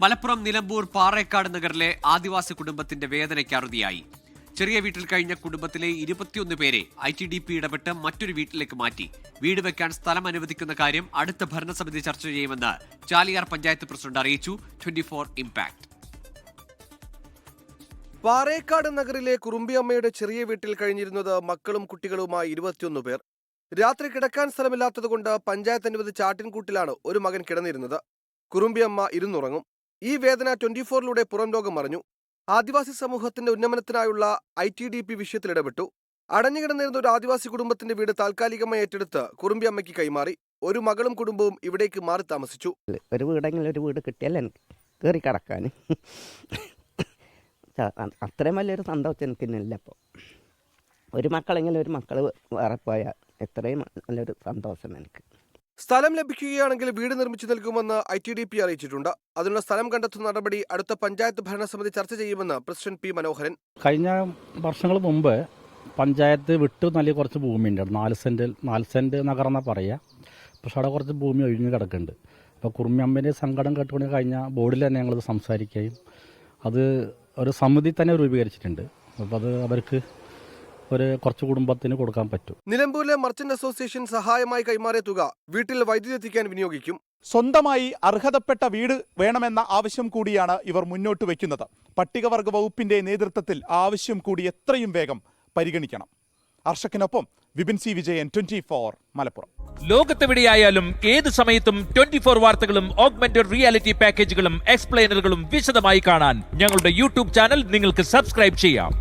മലപ്പുറം നിലമ്പൂർ പാറേക്കാട് നഗറിലെ ആദിവാസി കുടുംബത്തിന്റെ വേദനയ്ക്ക് അറുതിയായി. ചെറിയ വീട്ടിൽ കഴിഞ്ഞ കുടുംബത്തിലെ 21 പേരെ ITDP ഇടപെട്ട് മറ്റൊരു വീട്ടിലേക്ക് മാറ്റി. വീട് വെക്കാൻ സ്ഥലം അനുവദിക്കുന്ന കാര്യം അടുത്ത ഭരണസമിതി ചർച്ച ചെയ്യുമെന്ന് ചാലിയാർ പഞ്ചായത്ത് പ്രസിഡന്റ് അറിയിച്ചു. 24 ഇംപാക്ട്. പാറേക്കാട് നഗറിലെ കുറുമ്പിയമ്മയുടെ ചെറിയ വീട്ടിൽ കഴിഞ്ഞിരുന്നത് മക്കളും കുട്ടികളുമായി 21 പേർ. രാത്രി കിടക്കാൻ സ്ഥലമില്ലാത്തതുകൊണ്ട് പഞ്ചായത്ത് അനുവദിച്ച ആട്ടിൻകൂട്ടിലാണ് ഒരു മകൻ കിടന്നിരുന്നത്. കുറുമ്പിയമ്മ ഇരുന്നുറങ്ങും. ഈ വേദന 24ലൂടെ പുറം ലോകം അറിഞ്ഞു. ആദിവാസി സമൂഹത്തിന്റെ ഉന്നമനത്തിനായുള്ള ITDP വിഷയത്തിൽ ഇടപെട്ടു. അടഞ്ഞുകിടന്നിരുന്ന ഒരു ആദിവാസി കുടുംബത്തിന്റെ വീട് താൽക്കാലികമായി ഏറ്റെടുത്ത് കുറുമ്പിയമ്മയ്ക്ക് കൈമാറി. ഒരു മകളും കുടുംബവും ഇവിടേക്ക് മാറി താമസിച്ചു. ഒരു വീടെങ്കിലും ഒരു വീട് കിട്ടിയാൽ എനിക്ക് കയറി കിടക്കാൻ അത്രയും വലിയൊരു സന്തോഷം എനിക്കില്ല. ഇപ്പോൾ ഒരു മക്കളെങ്കിലും ഒരു മക്കൾ വേറെ പോയാൽ എത്രയും നല്ലൊരു സന്തോഷം എനിക്ക്. സ്ഥലം ലഭിക്കുകയാണെങ്കിൽ വീട് നിർമ്മിച്ചു നൽകുമെന്ന് ITDP അറിയിച്ചിട്ടുണ്ട്. അതിനുള്ള സ്ഥലം കണ്ടെത്തുന്ന നടപടി അടുത്ത പഞ്ചായത്ത് ഭരണസമിതി ചർച്ച ചെയ്യുമെന്ന് പ്രസിഡന്റ് P. മനോഹരൻ. കഴിഞ്ഞ വർഷങ്ങൾ മുമ്പ് പഞ്ചായത്ത് വിട്ടു നൽകിയ കുറച്ച് ഭൂമിയുണ്ട്. 4 സെന്റ് നഗറെന്നാണ് പറയുക. പക്ഷെ അവിടെ കുറച്ച് ഭൂമി ഒഴിഞ്ഞു കിടക്കുന്നുണ്ട്. അപ്പോൾ കുറുമ്പിയമ്മേൻ്റെ സങ്കടം കേട്ടുകൊണ്ട് കഴിഞ്ഞ ബോർഡിൽ തന്നെ ഞങ്ങളത് സംസാരിക്കുകയും അത് ഒരു സമിതി തന്നെ രൂപീകരിച്ചിട്ടുണ്ട്. അപ്പോൾ അത് അവർക്ക് കുറച്ച് കുടുംബത്തിന് കൊടുക്കാൻ പറ്റും. നിലമ്പൂരിലെ മർച്ചന്റ് അസോസിയേഷൻ സഹായമായി കൈമാറിയ തുക വീട്ടിൽ വൈദ്യുതി എത്തിക്കാൻ വിനിയോഗിക്കും. സ്വന്തമായി അർഹതപ്പെട്ട വീട് വേണമെന്ന ആവശ്യം കൂടിയാണ് ഇവർ മുന്നോട്ട് വയ്ക്കുന്നത്. പട്ടികവർഗ വകുപ്പിന്റെ നേതൃത്വത്തിൽ ആവശ്യം കൂടി എത്രയും വേഗം പരിഗണിക്കണം. അർഷക്കിനൊപ്പം വിപിൻ C. വിജയൻ, 24 മലപ്പുറം. ലോകത്തെവിടെയായാലും ഏത് സമയത്തും 24 വാർത്തകളും ഓഗ്മെന്റഡ് റിയാലിറ്റി പാക്കേജുകളും എക്സ്പ്ലെയിനറുകളും വിശദമായി കാണാൻ ഞങ്ങളുടെ YouTube ചാനൽ നിങ്ങൾക്ക് സബ്സ്ക്രൈബ് ചെയ്യാം.